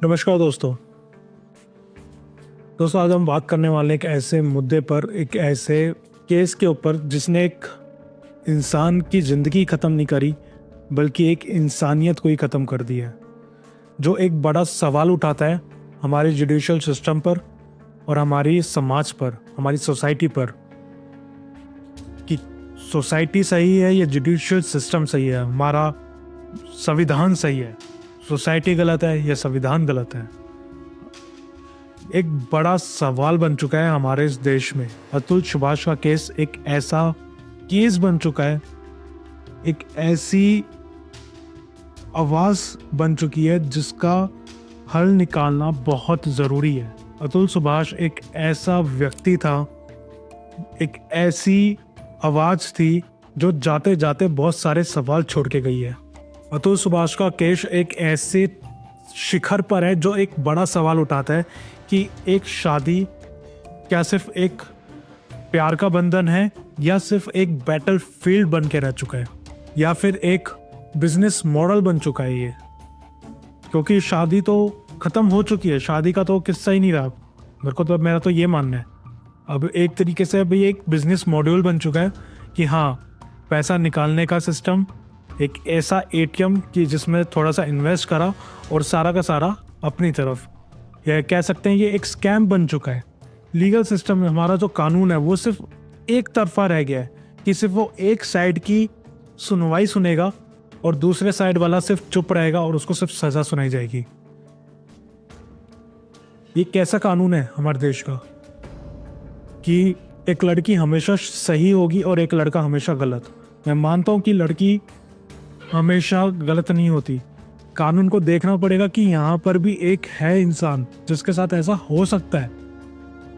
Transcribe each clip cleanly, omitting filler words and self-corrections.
नमस्कार दोस्तों। आज हम बात करने वाले एक ऐसे मुद्दे पर, एक ऐसे केस के ऊपर जिसने एक इंसान की ज़िंदगी ख़त्म नहीं करी बल्कि एक इंसानियत को ही ख़त्म कर दी है। जो एक बड़ा सवाल उठाता है हमारे जुडिशियल सिस्टम पर और हमारी समाज पर, हमारी सोसाइटी पर, कि सोसाइटी सही है या जुडिशियल सिस्टम सही है, हमारा संविधान सही है, सोसाइटी गलत है या संविधान गलत है। एक बड़ा सवाल बन चुका है हमारे इस देश में। अतुल सुभाष का केस एक ऐसा केस बन चुका है, एक ऐसी आवाज बन चुकी है जिसका हल निकालना बहुत ज़रूरी है। अतुल सुभाष एक ऐसा व्यक्ति था, एक ऐसी आवाज़ थी जो जाते जाते बहुत सारे सवाल छोड़ के गई है। अतुल सुभाष का केस एक ऐसे शिखर पर है जो एक बड़ा सवाल उठाता है कि एक शादी क्या सिर्फ एक प्यार का बंधन है या सिर्फ एक बैटल फील्ड बन के रह चुका है या फिर एक बिजनेस मॉडल बन चुका है ये। क्योंकि शादी तो ख़त्म हो चुकी है, शादी का तो किस्सा ही नहीं रहा। मेरा तो ये मानना है अब एक तरीके से अभी एक बिजनेस मॉड्यूल बन चुका है कि हाँ, पैसा निकालने का सिस्टम, एक ऐसा एटीएम कि जिसमें थोड़ा सा इन्वेस्ट करा और सारा का सारा अपनी तरफ, या कह सकते हैं ये एक स्कैम बन चुका है। लीगल सिस्टम में हमारा जो कानून है वो सिर्फ एक तरफा रह गया है कि सिर्फ वो एक साइड की सुनवाई सुनेगा और दूसरे साइड वाला सिर्फ चुप रहेगा और उसको सिर्फ सज़ा सुनाई जाएगी। ये कैसा कानून है हमारे देश का कि एक लड़की हमेशा सही होगी और एक लड़का हमेशा गलत। मैं मानता हूँ कि लड़की हमेशा गलत नहीं होती। कानून को देखना पड़ेगा कि यहाँ पर भी एक है इंसान जिसके साथ ऐसा हो सकता है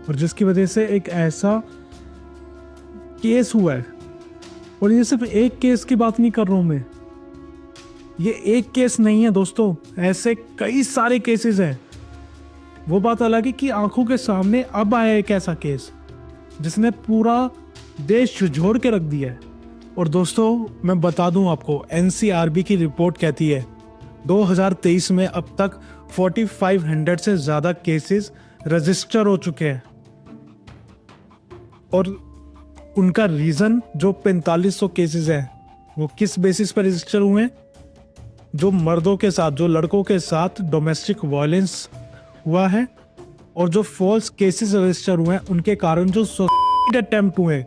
और जिसकी वजह से एक ऐसा केस हुआ है। और ये सिर्फ एक केस की बात नहीं कर रहा हूँ मैं, ये एक केस नहीं है दोस्तों, ऐसे कई सारे केसेस हैं। वो बात अलग है कि आंखों के सामने अब आया एक ऐसा केस जिसने पूरा देश झुझोड़ के रख दिया है। और दोस्तों मैं बता दूं आपको, एनसीआरबी की रिपोर्ट कहती है 2023 में अब तक 4500 से ज़्यादा केसेस रजिस्टर हो चुके हैं और उनका रीज़न जो 4500 केसेस हैं वो किस बेसिस पर रजिस्टर हुए हैं? जो मर्दों के साथ, जो लड़कों के साथ डोमेस्टिक वायलेंस हुआ है और जो फॉल्स केसेस रजिस्टर हुए हैं उनके कारण जो सुसाइड अटेम्प्ट हुए,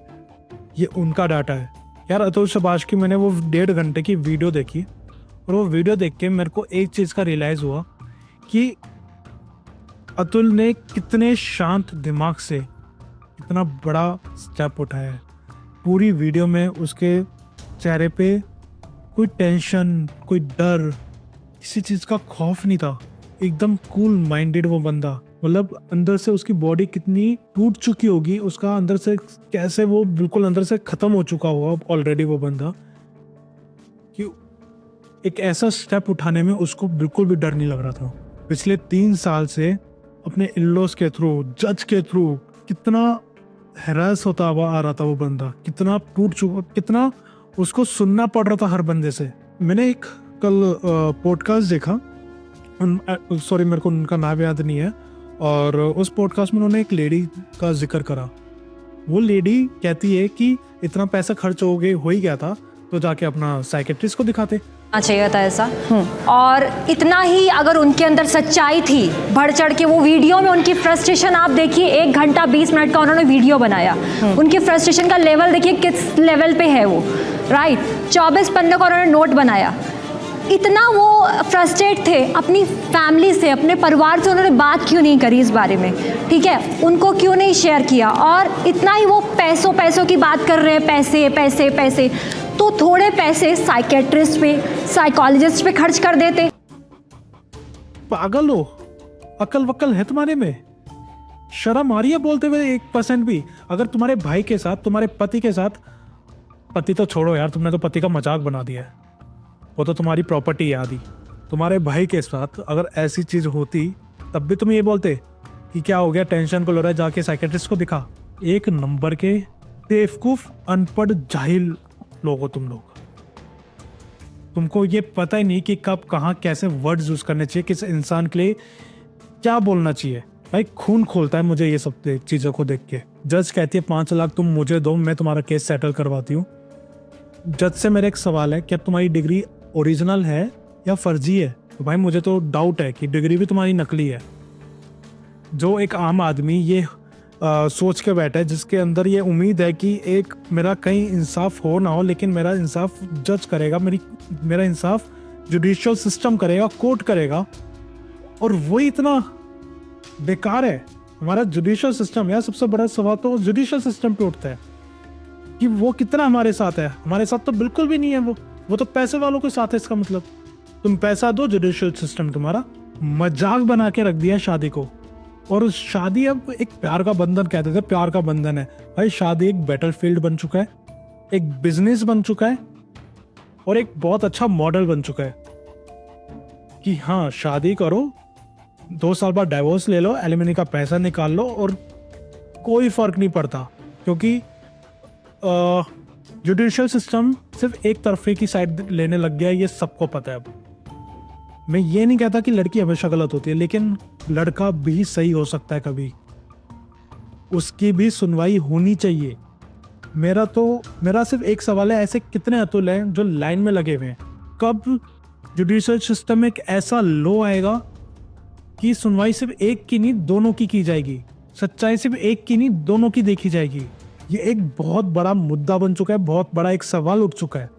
ये उनका डाटा है। यार अतुल सुभाष की मैंने वो 1.5 घंटे की वीडियो देखी और वो वीडियो देख के मेरे को एक चीज़ का रियलाइज़ हुआ कि अतुल ने कितने शांत दिमाग से इतना बड़ा स्टेप उठाया है। पूरी वीडियो में उसके चेहरे पे कोई टेंशन, कोई डर, किसी चीज़ का खौफ नहीं था। एकदम कूल माइंडेड वो बंदा, मतलब अंदर से उसकी बॉडी कितनी टूट चुकी होगी, उसका अंदर से कैसे वो बिल्कुल अंदर से ख़त्म हो चुका होगा ऑलरेडी वो बंदा, कि एक ऐसा स्टेप उठाने में उसको बिल्कुल भी डर नहीं लग रहा था। पिछले 3 साल से अपने इन-लॉज के थ्रू, जज के थ्रू कितना हैरास होता हुआ आ रहा था वो बंदा, कितना टूट चुका, कितना उसको सुनना पड़ रहा था हर बंदे से। मैंने एक कल पॉडकास्ट देखा, सॉरी मेरे को उनका नाम याद नहीं है, और उस पॉडकास्ट में उन्होंने एक लेडी का जिक्र करा। वो लेडी कहती है कि इतना पैसा खर्च हो ही गया था तो जाके अपना साइकेट्रिस्ट को दिखाते चाहिए था ऐसा। और इतना ही अगर उनके अंदर सच्चाई थी, बढ़ चढ़ के वो वीडियो में उनकी फ्रस्ट्रेशन आप देखिए, 1 घंटा 20 मिनट का उन्होंने वीडियो बनाया। उनकी फ्रस्ट्रेशन का लेवल देखिए किस लेवल पे है वो, राइट। 24 पन्नों का उन्होंने नोट बनाया। इतना वो फ्रस्ट्रेट थे अपनी फैमिली से, अपने परिवार से उन्होंने बात क्यों नहीं करी इस बारे में, ठीक है, उनको क्यों नहीं शेयर किया। और इतना ही वो पैसों की बात कर रहे हैं, पैसे पैसे पैसे, तो थोड़े पैसे साइकेट्रिस्ट पे, साइकोलॉजिस्ट पे खर्च कर देते। पागल हो, अकल वक्ल है तुम्हारे में? शर्म आ रही है बोलते हुए 1% भी? अगर तुम्हारे भाई के साथ, तुम्हारे पति के साथ, पति तो छोड़ो यार, तुमने तो पति का मजाक बना दिया है, वो तो तुम्हारी प्रॉपर्टी है आदि। तुम्हारे भाई के साथ अगर ऐसी चीज़ होती तब भी तुम ये बोलते कि क्या हो गया, टेंशन को लो रहा है, जाके साइकेट्रिस्ट को दिखा। एक नंबर के बेवकूफ़, अनपढ़, जाहिल लोग हो तुम लोग। तुमको ये पता ही नहीं कि कब कहाँ कैसे वर्ड्स यूज करने चाहिए, किस इंसान के लिए क्या बोलना चाहिए। भाई खून खोलता है मुझे ये सब चीज़ों को देख के। जज कहती है 5 लाख तुम मुझे दो, मैं तुम्हारा केस सेटल करवाती हूँ। जज से मेरा एक सवाल है, क्या तुम्हारी डिग्री ओरिजिनल है या फर्जी है? तो भाई मुझे तो डाउट है कि डिग्री भी तुम्हारी नकली है। जो एक आम आदमी ये सोच के बैठा है, जिसके अंदर ये उम्मीद है कि एक मेरा कहीं इंसाफ हो ना हो, लेकिन मेरा इंसाफ जज करेगा, मेरा इंसाफ जुडिशियल सिस्टम करेगा, कोर्ट करेगा, और वो इतना बेकार है हमारा जुडिशियल सिस्टम। यार सबसे बड़ा सवाल तो जुडिशियल सिस्टम पे उठता है कि वो कितना हमारे साथ है। हमारे साथ तो बिल्कुल भी नहीं है। वो तो पैसे वालों के साथ है। इसका मतलब तुम पैसा दो, जुडिशियल सिस्टम तुम्हारा मजाक बना के रख दिया शादी को। और शादी अब एक प्यार का बंधन कहते थे, प्यार का बंधन है। भाई शादी एक बैटलफील्ड बन चुका है, एक बिजनेस बन चुका है, और एक बहुत अच्छा मॉडल बन चुका है कि हाँ शादी करो, 2 साल बाद डाइवोर्स ले लो, एलिमनी का पैसा निकाल लो, और कोई फर्क नहीं पड़ता, क्योंकि जुडिशियल सिस्टम सिर्फ एक तरफे की साइड लेने लग गया है। ये सबको पता है। अब मैं ये नहीं कहता कि लड़की हमेशा गलत होती है, लेकिन लड़का भी सही हो सकता है कभी। उसकी भी सुनवाई होनी चाहिए। मेरा सिर्फ एक सवाल है, ऐसे कितने अतुल हैं जो लाइन में लगे हुए हैं? कब जुडिशियल सिस्टम में एक ऐसा लो आएगा कि सुनवाई सिर्फ एक की नहीं दोनों की जाएगी, सच्चाई सिर्फ एक की नहीं दोनों की देखी जाएगी? ये एक बहुत बड़ा मुद्दा बन चुका है, बहुत बड़ा एक सवाल उठ चुका है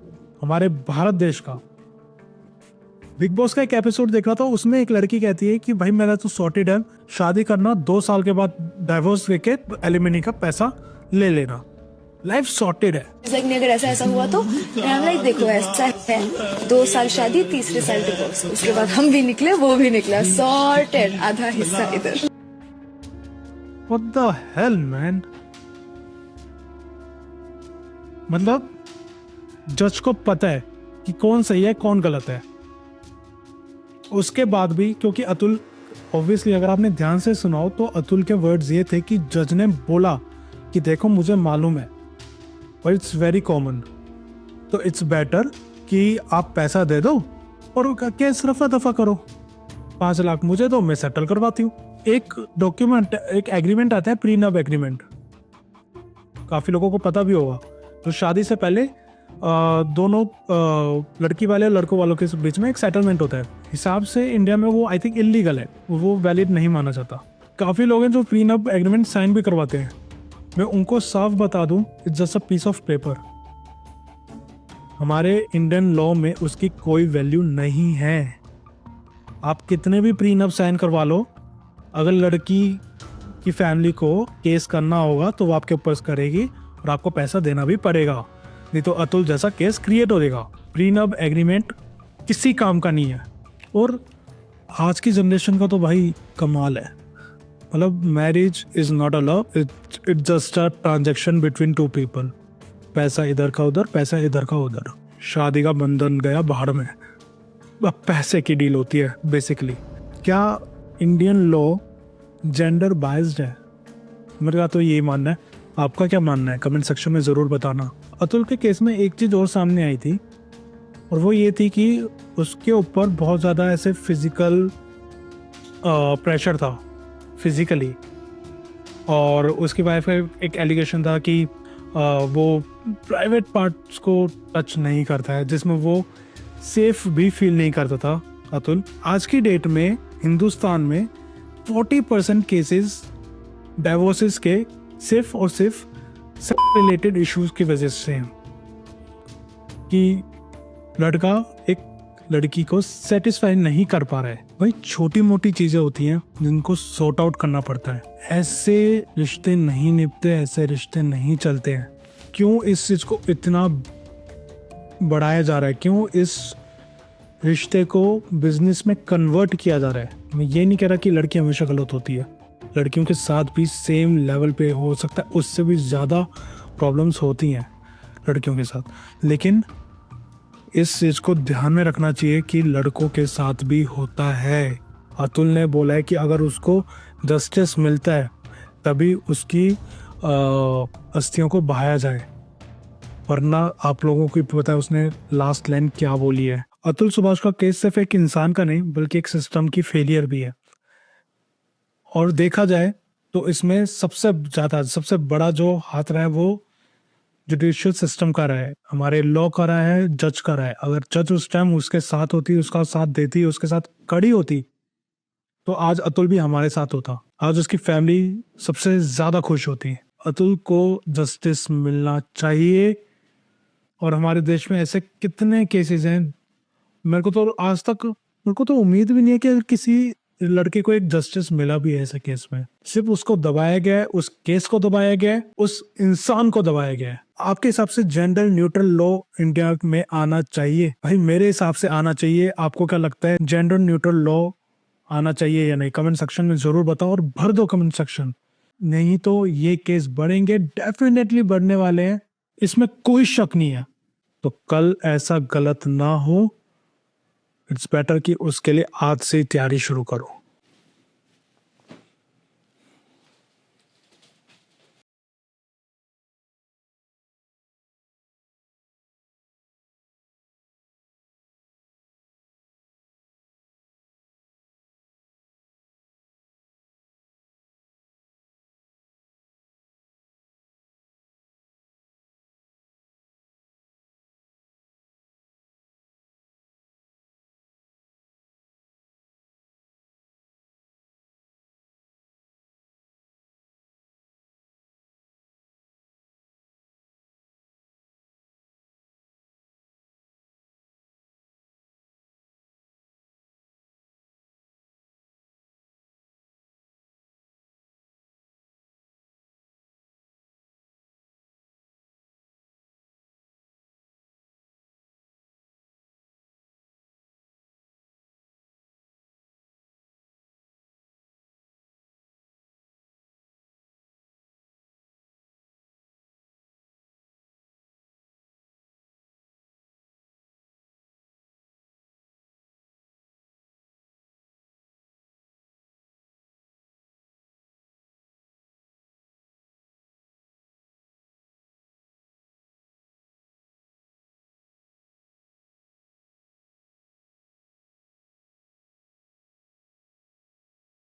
हमारे भारत देश का। बिग बॉस का एक एपिसोड देख रहा था, उसमें एक लड़की कहती है कि भाई मेरा तो सॉर्टेड है, शादी करना, 2 साल के बाद डाइवोर्स देके एलिमनी का पैसा ले लेना, लाइफ सॉर्टेड है। नहीं अगर ऐसा हुआ तो लाइक देखो ऐसा है, 2 साल शादी, 3रे साल डिवोर्स, उसके बाद हम भी निकले, वो भी निकला, सॉर्टेड, आधा हिस्सा इधर। What the hell man? मतलब जज को पता है कि कौन सही है कौन गलत है। उसके बाद भी, क्योंकि अतुल ऑब्वियसली अगर आपने ध्यान से सुनाओ तो अतुल के वर्ड्स ये थे कि जज ने बोला कि देखो मुझे मालूम है, बट इट्स वेरी कॉमन, तो इट्स बेटर कि आप पैसा दे दो और केस रफा दफा करो, 5 लाख मुझे दो, मैं सेटल करवाती हूँ। एक डॉक्यूमेंट, एक एग्रीमेंट आता है, प्रीनब एग्रीमेंट, काफी लोगों को पता भी होगा। तो शादी से पहले दोनों लड़की वाले और लड़कों वालों के बीच में एक सेटलमेंट होता है। हिसाब से इंडिया में वो आई थिंक इलीगल है, वो वैलिड नहीं माना जाता। काफ़ी लोग हैं जो प्रीनब एग्रीमेंट साइन भी करवाते हैं। मैं उनको साफ बता दूं, it's just a piece of paper. हमारे इंडियन लॉ में उसकी कोई वैल्यू नहीं है। आप कितने भी प्रीनब साइन करवा लो, अगर लड़की की फैमिली को केस करना होगा तो वो आपके ऊपर करेगी और आपको पैसा देना भी पड़ेगा, नहीं तो अतुल जैसा केस क्रिएट हो जाएगा। प्रीनब एग्रीमेंट किसी काम का नहीं है। और आज की जनरेशन का तो भाई कमाल है। मतलब marriage is not a love, it just a transaction between 2 people. पैसा इधर का उधर, पैसा इधर का उधर, शादी का बंधन गया बाहर में। अब पैसे की डील होती है बेसिकली। क्या इंडियन लॉ जेंडर बाइज्ड है? मेरा तो यही मानना है। आपका क्या मानना है? कमेंट सेक्शन में ज़रूर बताना। अतुल के केस में एक चीज़ और सामने आई थी, और वो ये थी कि उसके ऊपर बहुत ज़्यादा ऐसे फिजिकल प्रेशर था, फिजिकली। और उसकी वाइफ का एक एलिगेशन था कि वो प्राइवेट पार्ट्स को टच नहीं करता है, जिसमें वो सेफ भी फील नहीं करता था अतुल। आज की डेट में हिंदुस्तान में 40% केसेस डाइवोर्सेस के सिर्फ और सिर्फ रिलेटेड इश्यूज की वजह से हैं कि लड़का एक लड़की को सेटिस्फाई नहीं कर पा रहा है। भाई छोटी मोटी चीज़ें होती हैं जिनको सॉर्ट आउट करना पड़ता है। ऐसे रिश्ते नहीं निभते, ऐसे रिश्ते नहीं चलते हैं। क्यों इस चीज़ को इतना बढ़ाया जा रहा है? क्यों इस रिश्ते को बिजनेस में कन्वर्ट किया जा रहा है? मैं ये नहीं कह रहा कि लड़की हमेशा गलत होती है, लड़कियों के साथ भी सेम लेवल पे हो सकता है, उससे भी ज़्यादा प्रॉब्लम्स होती हैं लड़कियों के साथ। लेकिन इस चीज़ को ध्यान में रखना चाहिए कि लड़कों के साथ भी होता है। अतुल ने बोला है कि अगर उसको जस्टिस मिलता है तभी उसकी अस्थियों को बहाया जाए। वरना आप लोगों को भी पता है उसने लास्ट लाइन क्या बोली है। अतुल सुभाष का केस सिर्फ एक इंसान का नहीं बल्कि एक सिस्टम की फेलियर भी है। और देखा जाए तो इसमें सबसे बड़ा जो हाथ रहा है वो जुडिशियल सिस्टम का रहा है, हमारे लॉ का रहा है, जज का रहा है। अगर जज उस टाइम उसके साथ होती, उसका साथ देती, उसके साथ खड़ी होती, तो आज अतुल भी हमारे साथ होता। आज उसकी फैमिली सबसे ज्यादा खुश होती। अतुल को जस्टिस मिलना चाहिए। और हमारे देश में ऐसे कितने केसेस हैं, मेरे को तो उम्मीद भी नहीं है कि अगर किसी लड़के को एक जस्टिस मिला भी है ऐसे केस में। सिर्फ उसको दबाया गया है, उस केस को दबाया गया है, उस इंसान को दबाया गया है। आपके हिसाब से जेंडर न्यूट्रल लॉ इंडिया में आना चाहिए? भाई मेरे हिसाब से आना चाहिए। आपको क्या लगता है, जेंडर न्यूट्रल लॉ आना चाहिए या नहीं? कमेंट सेक्शन में जरूर बताओ और भर दो कमेंट सेक्शन। नहीं तो ये केस बढ़ेंगे, डेफिनेटली बढ़ने वाले हैं, इसमें कोई शक नहीं है। तो कल ऐसा गलत ना हो, इट्स बेटर कि उसके लिए आज से तैयारी शुरू करो।